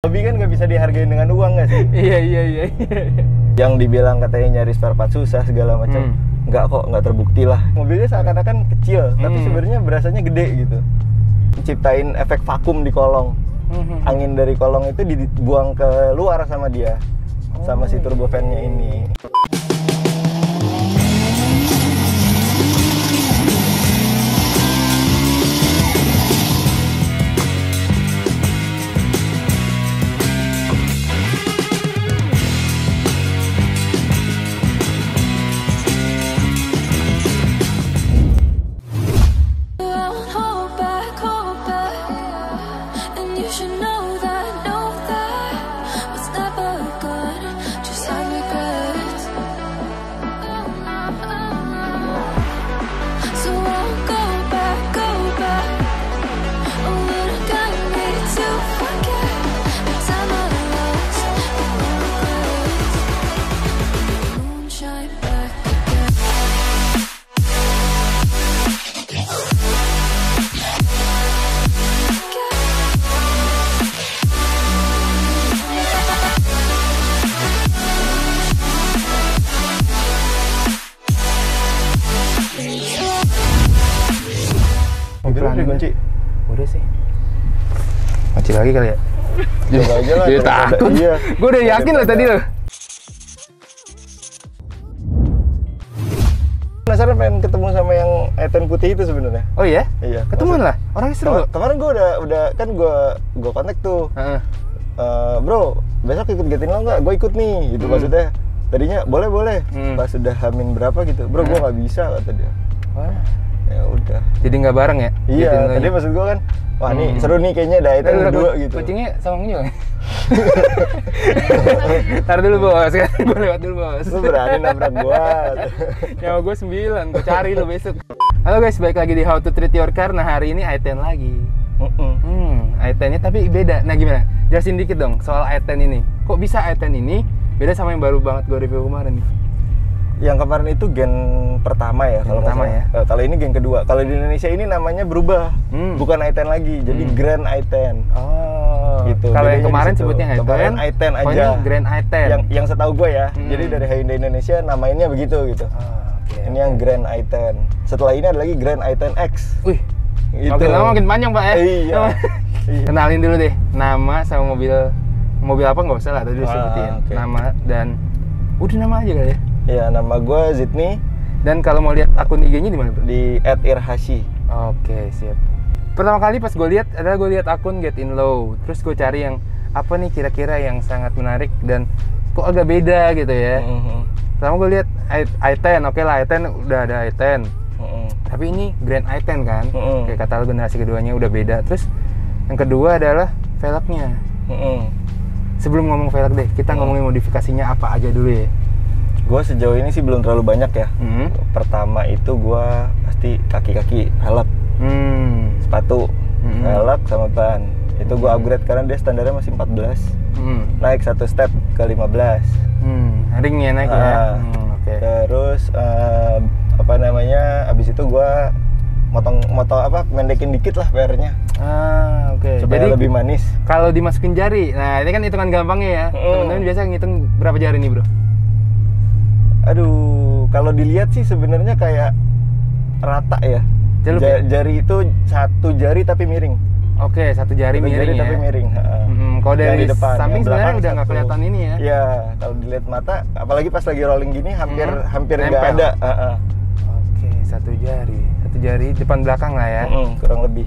Hobi kan nggak bisa dihargain dengan uang nggak sih? Iya. Yang dibilang katanya nyari spare part susah segala macam, nggak kok, nggak terbukti lah. Mobilnya seakan-akan kecil, tapi sebenarnya berasanya gede gitu. Ciptain efek vakum di kolong. Angin dari kolong itu dibuang ke luar sama dia, sama si turbofan-nya ini. Mobilnya udah dikunci? Udah sih. Kunci lagi kali ya? Coba aja lah. Dia takut. Iya. Gue udah yakin loh tadi loh. Penasaran pengen ketemu sama yang Eten putih itu sebenarnya. Oh iya? Iya. Ketemuan lah. Orangnya seru. Kemarin gue udah kan gue kontak tuh. Bro, besok ikut Get In Low nggak? Gue ikut nih, gitu maksudnya. Tadinya boleh. Pas udah hamin berapa gitu, bro gue nggak bisa kata dia. Wah. Ya udah. Jadi nggak bareng ya? Iya. Tadi maksud gue kan, wah nih seru nih kayaknya ada Eten berdua gitu. Kucingnya sama juga. Ntar dulu bos, kan gue lewat dulu bos. Lu berani nabrak gua. Nyawa gue 9, gue cari lu besok. Halo guys, balik lagi di How to Treat Your Car. Nah hari ini i10 lagi. i10-nya tapi beda. Nah gimana? Jelasin dikit dong soal i10 ini. Kok bisa i10 ini beda sama yang baru banget gue review kemarin nih? Yang kemarin itu gen pertama ya, kalau pertama ya. Kalau ini gen kedua. Kalau di Indonesia ini namanya berubah, bukan i10 lagi, jadi Grand i10. Oh. Gitu. Kalau yang kemarin sebutnya i10. Kemarin i10 aja. Oh, ini Grand i10. Yang setahu gue ya. Jadi dari Hyundai Indonesia namainnya begitu gitu. Okay. Ini yang Grand i10. Setelah ini ada lagi Grand i10X. Wih. Gitu. Makin lama makin panjang pak ya. Iya. Kenalin dulu deh nama sama mobil apa nggak usah lah tadi disebutin. Okay. Nama dan udah nama aja kali ya. Ya, nama gue Zidni. Dan kalau mau lihat akun IG-nya di mana, Bro? Di @irhashi. Oke, siap. Pertama kali pas gue lihat adalah gue lihat akun Get In Low. Terus gue cari yang apa nih kira-kira yang sangat menarik dan kok agak beda gitu ya. Pertama gue lihat i10, oke lah i10 udah ada i10. Tapi ini Grand i10 kan. Kayak kata lu generasi keduanya udah beda. Terus yang kedua adalah velgnya. Sebelum ngomong velg deh, kita ngomongin modifikasinya apa aja dulu ya. Gue sejauh ini sih belum terlalu banyak ya. Pertama itu gue pasti kaki-kaki velg, sepatu, velg sama ban. Itu gue upgrade karena dia standarnya masih 14. Naik satu step ke 15. Ringnya naik ya. Okay. Terus apa namanya? Abis itu gue mendekin dikit lah PR-nya. Oke. Supaya jadi lebih manis. Kalau dimasukin jari, nah ini kan hitungan gampangnya ya. Teman-teman biasa ngitung berapa jari nih bro? Aduh, kalau dilihat sih sebenarnya kayak rata ya. Jari itu satu jari tapi miring. Oke, satu jari miring ya. Tapi miring. Kalau dari depan, samping sebenarnya udah nggak kelihatan ini ya. Iya, kalau dilihat mata, apalagi pas lagi rolling gini hampir nggak ada. Oke, satu jari depan belakang lah ya. Kurang lebih.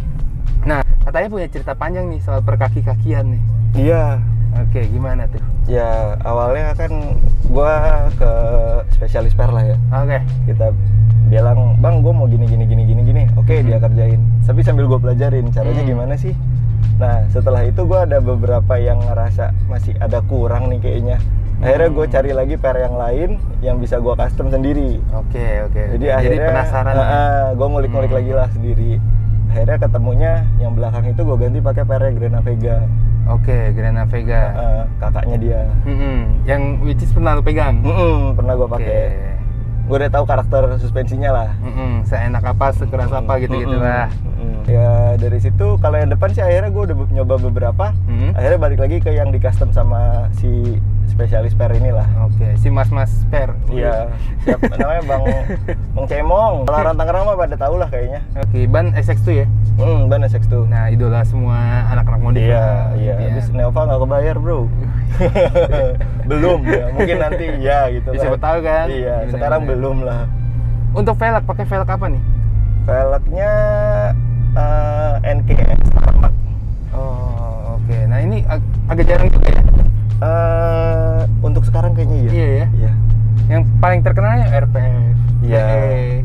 Nah, katanya punya cerita panjang nih soal perkaki-kakian nih. Iya. Oke, gimana tuh? Ya awalnya kan gua ke spesialis per lah ya. Oke. Kita bilang, bang, gue mau gini. Oke, dia kerjain. Tapi sambil gue pelajarin caranya gimana sih. Nah setelah itu gue ada beberapa yang ngerasa masih ada kurang nih kayaknya. Akhirnya gue cari lagi per yang lain yang bisa gue custom sendiri. Oke. Jadi akhirnya penasaran. Gue ngulik-ngulik lagi lah sendiri. Akhirnya ketemunya yang belakang itu gue ganti pakai pernya Granavega Vega. Oke, Granavega. Kakaknya dia. Yang which is pernah lu pegang? Pernah gue pakai. Gue udah tahu karakter suspensinya lah. Seenak apa, sekeras apa gitu-gitu lah. Ya dari situ kalau yang depan sih akhirnya gue udah nyoba beberapa. Akhirnya balik lagi ke yang di custom sama si spesialis spare inilah. Oke, si mas-mas spare. Iya, siapa namanya Bang Cemong. Kalau orang Tangerang mah pada tahu lah kayaknya. Oke, ban SX2 ya? Ban SX2. Nah, idola semua anak-anak modif. Iya. Habis Nova nggak kebayar, bro. Belum ya, mungkin nanti ya gitu kan. Siapa tahu kan? Iya, sekarang belum lah. Untuk velg, pakai velg apa nih? Velgnya NKS Tarmac. Oh, oke. Nah, ini agak jarang juga ya? Untuk sekarang kayaknya iya. Iya ya? Iya. Yang paling terkenalnya RPF, iya.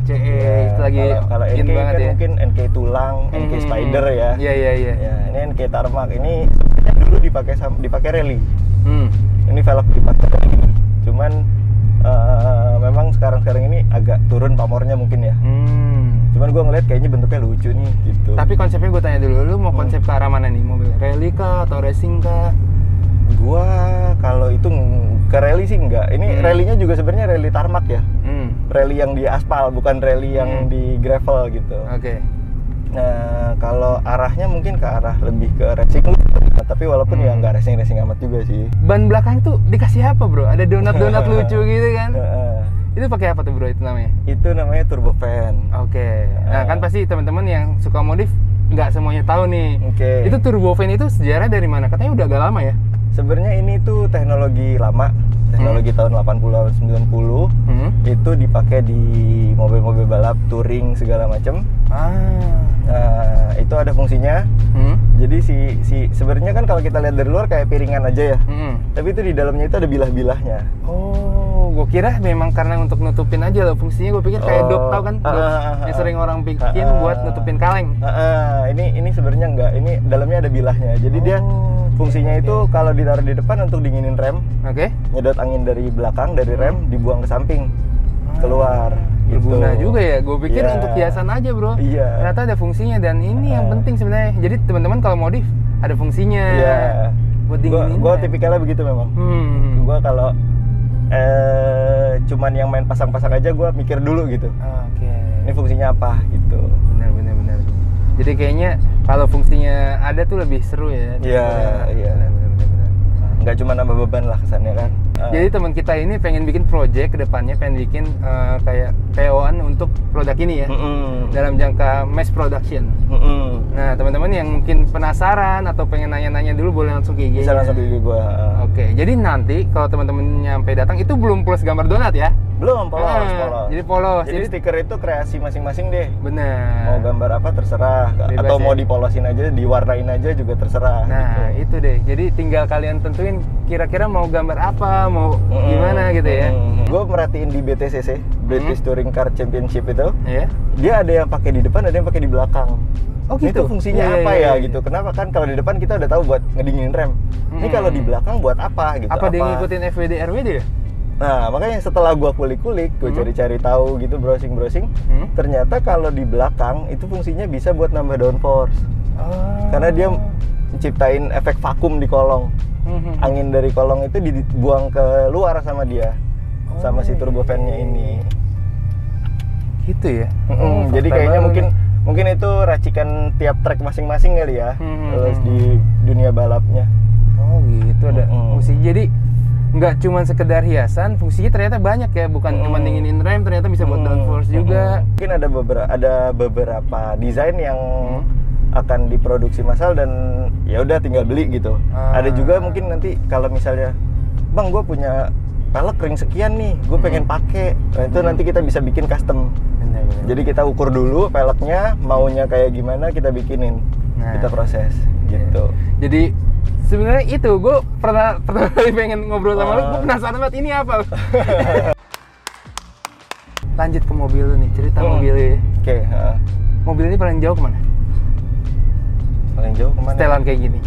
CE, itu lagi kalau NK banget kan ya? mungkin NK Tulang, NK Spider ya. Iya. Ya, ini NK Tarmac. Ini sebenarnya dulu dipakai rally. Ini velg dipakai rally. Cuman memang sekarang ini agak turun pamornya mungkin ya. Cuman gue ngeliat kayaknya bentuknya lucu nih gitu. Tapi konsepnya gue tanya dulu, lu mau konsep ke arah mana nih mobil? Rally kah atau racing kah? Gua kalau itu ke rally sih enggak. Ini rally-nya juga sebenarnya rally tarmac ya. Rally yang di aspal, bukan rally yang di gravel gitu. Oke. Nah, kalau arahnya mungkin ke arah lebih ke racing. Tapi walaupun ya nggak racing amat juga sih. Ban belakang tuh dikasih apa, bro? Ada donat lucu gitu kan? Itu pakai apa tuh, bro, itu namanya? Itu namanya turbofan. Oke. Nah, kan pasti teman-teman yang suka modif nggak semuanya tahu nih. Oke. Itu turbofan itu sejarah dari mana? Katanya udah agak lama ya? Sebenarnya ini tuh teknologi lama, teknologi tahun 80 90. Itu dipakai di mobil-mobil balap, touring segala macam. Nah, itu ada fungsinya. Jadi si sebenarnya kan kalau kita lihat dari luar kayak piringan aja ya. Tapi itu di dalamnya itu ada bilah-bilahnya. Oh, gue kira memang karena untuk nutupin aja loh fungsinya. Gue pikir kayak dop, tau kan? Yang sering orang bikin buat nutupin kaleng. Ini sebenarnya enggak. Ini dalamnya ada bilahnya. Jadi dia fungsinya itu kalau ditaruh di depan untuk dinginin rem. Nyedot angin dari belakang, dari rem, dibuang ke samping, keluar. Berguna gitu. Juga ya. Gue pikir untuk hiasan aja, bro. Iya. Ternyata ada fungsinya dan ini yang penting sebenarnya. Jadi teman-teman kalau modif ada fungsinya. Iya. Buat dinginin. Gue tipikalnya begitu memang. Gue kalau cuman yang main pasang-pasang aja gue mikir dulu gitu. Oke. Ini fungsinya apa gitu. Benar. Jadi kayaknya kalau fungsinya ada tuh lebih seru ya. Iya. Benar. Nggak cuma nambah beban lah kesannya kan. Jadi teman kita ini pengen bikin project ke depannya, pengen bikin kayak PO-an untuk produk ini ya. Dalam jangka mass production. Nah, teman-teman yang mungkin penasaran atau pengen nanya-nanya dulu boleh langsung ke IG. Bisa langsung ke IG gua. Oke. Jadi nanti kalau teman-teman nyampe datang itu belum plus gambar donat ya? Belum, polos. Jadi polos. Jadi stiker itu kreasi masing-masing deh. Bener. Mau gambar apa terserah. Bebas atau ya? mau dipolosin aja, diwarnain aja juga terserah. Nah, gitu. itu deh. Jadi tinggal kalian tentuin kira-kira mau gambar apa, mau gimana gitu ya. Gue merhatiin di BTCC, British Touring Car Championship itu. Iya. Dia ada yang pakai di depan, ada yang pakai di belakang. Oh gitu. Itu fungsinya apa ya gitu. Kenapa kan kalau di depan kita udah tahu buat ngedinginin rem. Ini kalau di belakang buat apa gitu. Apa dia ngikutin FWD RWD ya? Nah, makanya setelah gua kulik-kulik, gua cari-cari tahu gitu, browsing-browsing, ternyata kalau di belakang itu fungsinya bisa buat nambah downforce. Karena dia ciptain efek vakum di kolong. Angin dari kolong itu dibuang ke luar sama dia. Sama si turbofan-nya ini. Gitu ya. Jadi kayaknya mungkin itu racikan tiap track masing-masing kali ya. Kalau di dunia balapnya. Oh, gitu ada fungsi. Jadi nggak cuma sekedar hiasan, fungsinya ternyata banyak ya, bukan cuma dinginin rem, ternyata bisa buat downforce juga. Mungkin ada beberapa desain yang akan diproduksi massal dan ya udah tinggal beli gitu. Ada juga mungkin nanti kalau misalnya, Bang, gue punya pelek ring sekian nih, gue pengen pakai. Nah, itu nanti kita bisa bikin custom. Bener. Jadi kita ukur dulu peleknya, maunya kayak gimana kita bikinin, kita proses gitu. Jadi sebenarnya itu gue pernah kali pengen ngobrol sama lu, gue penasaran banget ini apa. Lanjut ke mobil lu nih, cerita mobilnya. Oke. Mobil ini paling jauh kemana? Paling jauh kemana? Setelan kayak gini.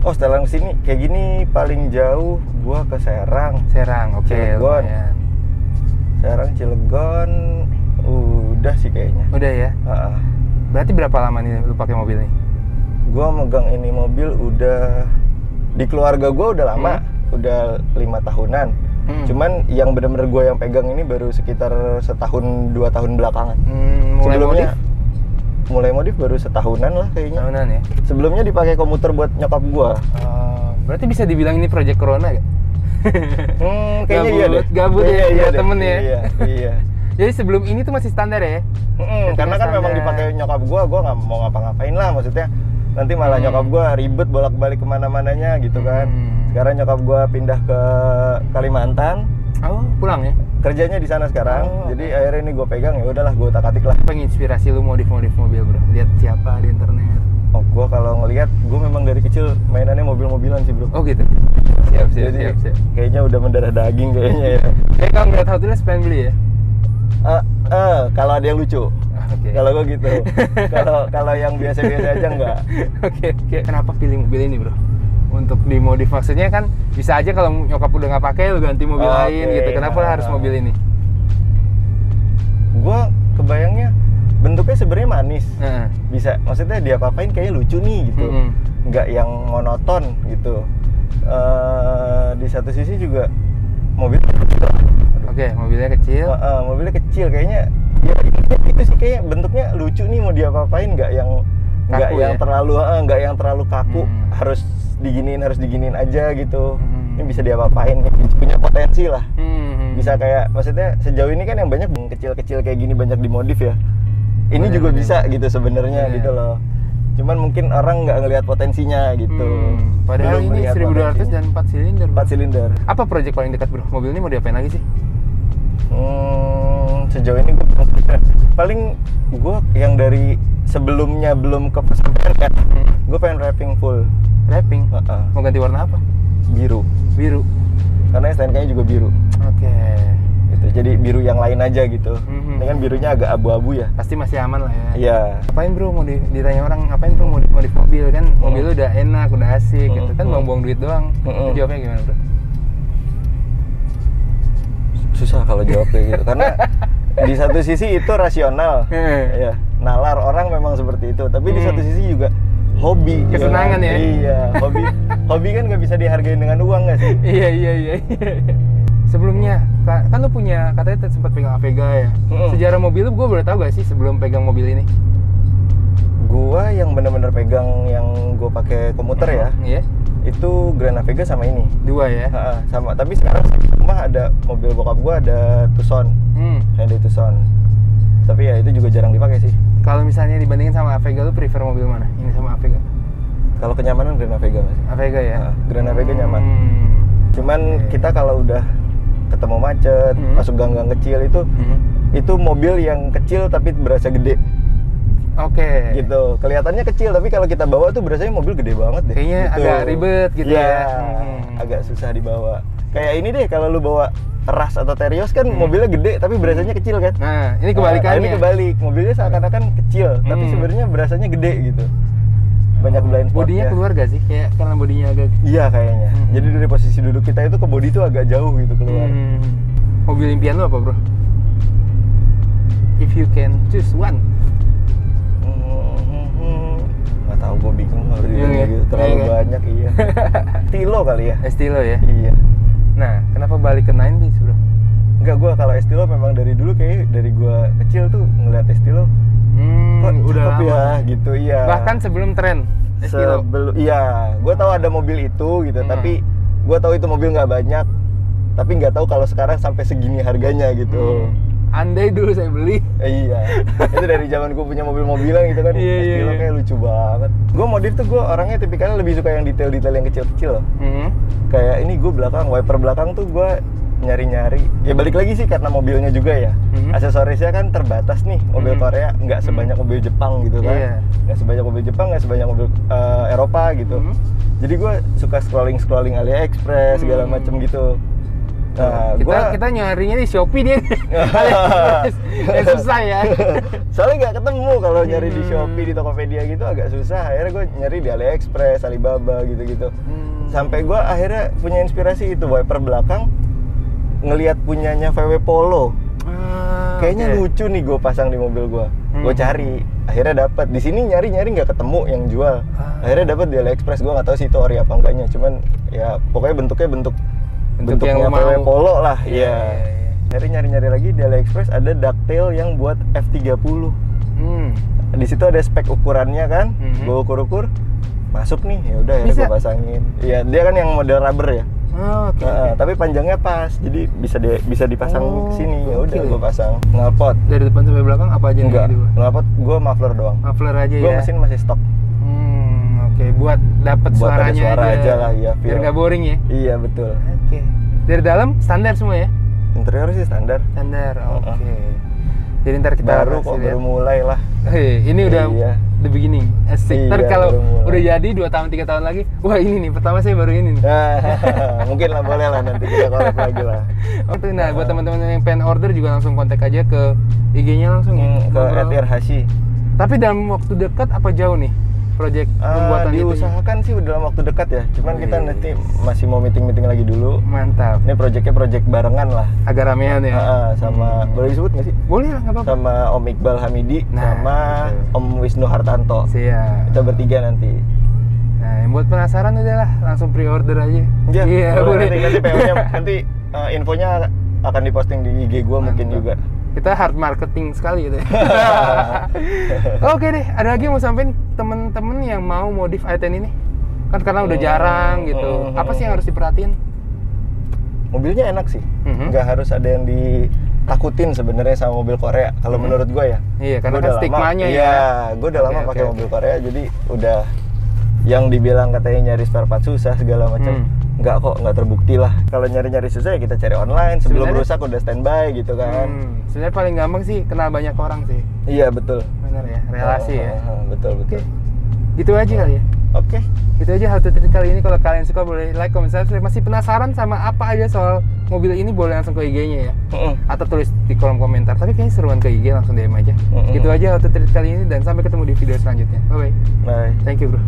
Oh, setelan kesini kayak gini paling jauh gua ke Serang. Oke. Cilegon. Serang, Cilegon, udah sih kayaknya. Udah ya. Berarti berapa lama nih lu pakai mobil ini? Gua megang ini mobil udah di keluarga gua udah lama, udah 5 tahunan. Cuman yang benar-benar gua yang pegang ini baru sekitar 1-2 tahun belakangan. Mulai Sebelumnya modif? mulai modif baru setahunan lah kayaknya. Tahunan ya. Sebelumnya dipakai komuter buat nyokap gua. Berarti bisa dibilang ini project corona gak? Kayaknya iya deh. Gabut ya, iya deh. temen ya. Iya. Jadi sebelum ini tuh masih standar ya? Karena kan memang dipakai nyokap gua nggak mau ngapa-ngapain lah, maksudnya nanti malah nyokap gua ribet bolak-balik kemana-mananya gitu kan. Sekarang nyokap gua pindah ke Kalimantan. Oh, pulang ya? Kerjanya di sana sekarang. Jadi akhirnya ini gua pegang, ya udahlah gua otak-atik lah. Apa yang inspirasi lu modif mobil, bro? Lihat siapa di internet? Oh, gua kalau ngelihat, gua memang dari kecil mainannya mobil-mobilan sih, bro. Oh gitu. Siap. Kayaknya udah mendarah daging kayaknya ya. Kalau ngeliat Hot Wheels pengen beli ya? Kalau ada yang lucu. Okay. Kalau gua gitu. Kalau yang biasa-biasa aja enggak. Oke. Kenapa pilih mobil ini, bro? Untuk dimodif, maksudnya kan bisa aja kalau nyokap udah nggak pakai lu ganti mobil lain gitu. Kenapa harus mobil ini? Gua kebayangnya bentuknya sebenarnya manis. Bisa, maksudnya dia apain kayaknya lucu nih gitu. Nggak yang monoton gitu. Di satu sisi juga mobilnya kecil. Oke, mobilnya kecil. Mobilnya kecil kayaknya. Ya itu sih kayak bentuknya lucu nih, mau diapa-apain, nggak yang terlalu kaku, harus diginiin aja gitu. Ini bisa diapa-apain, punya potensi lah. Bisa kayak, maksudnya sejauh ini kan yang banyak kecil-kecil kayak gini banyak dimodif ya. Ini juga bisa gitu sebenarnya gitu loh. Cuman mungkin orang nggak ngelihat potensinya gitu. Padahal ini 1200 dan 4 silinder. 4 silinder. Apa project paling dekat, bro? Mobil ini mau diapain lagi sih? Sejauh ini gue paling yang dari sebelumnya belum kesampaian kan, gue pengen wrapping full. Wrapping? Mau ganti warna apa? Biru. Karena STNK-nya juga biru. Oke. Gitu. Jadi biru yang lain aja gitu. Ini kan birunya agak abu-abu ya. Pasti masih aman lah ya. Iya. Ngapain bro, mau ditanya orang ngapain bro modif mobil kan? Mobil lu udah enak, udah asik gitu kan, buang-buang duit doang. Itu jawabnya gimana, bro? Susah kalau jawab kayak gitu karena di satu sisi itu rasional, ya, nalar orang memang seperti itu. Tapi di satu sisi juga hobi, kesenangan ya. Iya, hobi kan nggak bisa dihargai dengan uang nggak sih? Iya. Sebelumnya kan lu punya, katanya sempat pegang Avega ya. Sejarah mobil lu gue boleh tahu gak sih sebelum pegang mobil ini? Gua yang bener-bener pegang yang gue pakai komuter ya. Iya. Itu Grand Avega sama ini. Dua ya? Sama, tapi sekarang rumah ada mobil bokap gua, ada Tucson. Hyundai Tucson. Tapi ya itu juga jarang dipakai sih. Kalau misalnya dibandingin sama Avega, lu prefer mobil mana? Ini sama Avega? Kalau kenyamanan Grand Avega masih. Avega ya? Grand Avega nyaman. Cuman kita kalau udah ketemu macet, masuk gang-gang kecil itu mobil yang kecil tapi berasa gede. Oke. Gitu. Kelihatannya kecil tapi kalau kita bawa tuh berasanya mobil gede banget deh. Kayaknya gitu. Agak ribet gitu ya. Agak susah dibawa. Kayak ini deh, kalau lu bawa Ras atau Terios kan mobilnya gede tapi berasanya kecil kan. Nah, ini kebalikannya. Ini kebalik. Mobilnya seakan-akan kecil tapi sebenarnya berasanya gede gitu. Banyak blind spot. Bodinya keluar gak sih? Kayak karena bodinya agak. Iya kayaknya. Jadi dari posisi duduk kita itu ke bodi itu agak jauh gitu keluar. Mobil impian lu apa, bro? If you can choose one. Nggak tahu, gue bingung kalau gitu. Terlalu banyak. Iya. Estilo kali ya. Estilo ya. Iya. Nah, kenapa balik ke 90s, bro? Enggak, gue kalau Estilo memang dari dulu kayak dari gue kecil tuh ngeliat Estilo. Kok udah lama ya gitu, iya. Bahkan sebelum tren Estilo. Iya, gue tahu ada mobil itu gitu, tapi gue tahu itu mobil nggak banyak, tapi nggak tahu kalau sekarang sampai segini harganya gitu. Andai dulu saya beli. Iya, itu dari zaman gue punya mobil-mobilan gitu kan. Estilo kayak lucu banget. Gue modif tuh, gue orangnya tipikalnya lebih suka yang detail-detail yang kecil-kecil loh. Kayak ini gue belakang, wiper belakang tuh gue nyari-nyari. Ya balik lagi sih karena mobilnya juga ya. Aksesorisnya kan terbatas nih. Mobil Korea nggak sebanyak mobil Jepang gitu kan. Nggak sebanyak mobil Jepang, nggak sebanyak mobil Eropa gitu. Jadi gue suka scrolling AliExpress segala macem gitu. Nah, kita nyarinya di Shopee dia. Susah ya. Soalnya nggak ketemu kalau nyari di Shopee, di Tokopedia gitu agak susah. Akhirnya gue nyari di AliExpress, Alibaba gitu-gitu. Sampai gue akhirnya punya inspirasi itu, wiper belakang ngelihat punyanya VW Polo. Kayaknya lucu nih, gue pasang di mobil gue. Gue cari, akhirnya dapat. Di sini nyari nggak ketemu yang jual. Akhirnya dapat di AliExpress. Gue nggak tahu sih itu ori apa enggaknya. Cuman ya pokoknya bentuknya VW Polo lah. Iya. Nyari lagi di AliExpress ada ducktail yang buat F30. Di situ ada spek ukurannya kan, gue ukur-ukur, masuk nih, ya udah ya gue pasangin. Iya, dia kan yang model rubber ya. Oke. Tapi panjangnya pas, jadi bisa dipasang ke sini. Ya udah gue pasang. Knalpot. Dari depan sampai belakang apa aja? Enggak. Knalpot gue muffler doang. Muffler aja ya. Gue mesin masih stok. Oke, buat dapat suaranya suara aja lah, ya. Biar nggak boring ya. Iya betul. Oke. Dari dalam standar semua ya? Interior sih standar. Standar. Oke. Jadi ntar kita baru mulai lah. Ini udah the beginning. Asik. Ntar kalau udah jadi 2 tahun 3 tahun lagi, wah ini nih pertama saya baru ini nih. Mungkin lah, boleh lah, nanti kita collab lagi lah. Nah, buat teman-teman yang pengen order juga langsung kontak aja ke IG-nya langsung ya. Ke @irhashi. Tapi dalam waktu dekat apa jauh nih project pembuatan itu? Diusahakan sih dalam waktu dekat ya. Cuman kita nanti masih mau meeting lagi dulu. Mantap. Ini project barengan lah. Agak ramean ya. Sama boleh disebut nggak sih? Boleh lah, nggak apa-apa. Sama Om Iqbal Hamidi sama Om Wisnu Hartanto. Siap. Kita bertiga nanti. Nah, yang buat penasaran udahlah langsung pre-order aja. Iya, boleh. Nanti PO-nya nanti infonya akan diposting di IG gua. Mantap. Mungkin juga. Kita hard marketing sekali gitu ya. Oke deh, ada lagi yang mau sampein temen-temen yang mau modif i10 ini? Kan karena udah jarang gitu. Apa sih yang harus diperhatiin? Mobilnya enak sih. Nggak harus ada yang ditakutin sebenarnya sama mobil Korea. Kalau menurut gue ya. Iya, karena kan stigmanya ya. Iya, gue udah lama pakai mobil Korea, jadi udah yang dibilang katanya nyari spare part susah segala macam. Nggak terbukti lah. Kalau nyari-nyari susah ya kita cari online, sebelum rusak udah standby gitu kan. Sebenarnya paling gampang sih kenal banyak orang sih. Iya betul. Benar ya, relasi ya. Betul. Gitu aja kali ya. Oke. Itu aja How to Treat kali ini. Kalau kalian suka boleh like, comment, subscribe. Masih penasaran sama apa aja soal mobil ini, boleh langsung ke IG-nya ya. Atau tulis di kolom komentar. Tapi kayaknya seruan ke IG, langsung DM aja. Gitu aja How to Treat kali ini, dan sampai ketemu di video selanjutnya. Bye bye. Thank you bro.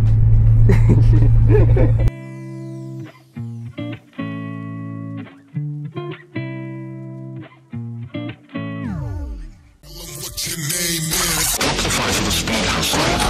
Your name is. Sacrifice for the speed.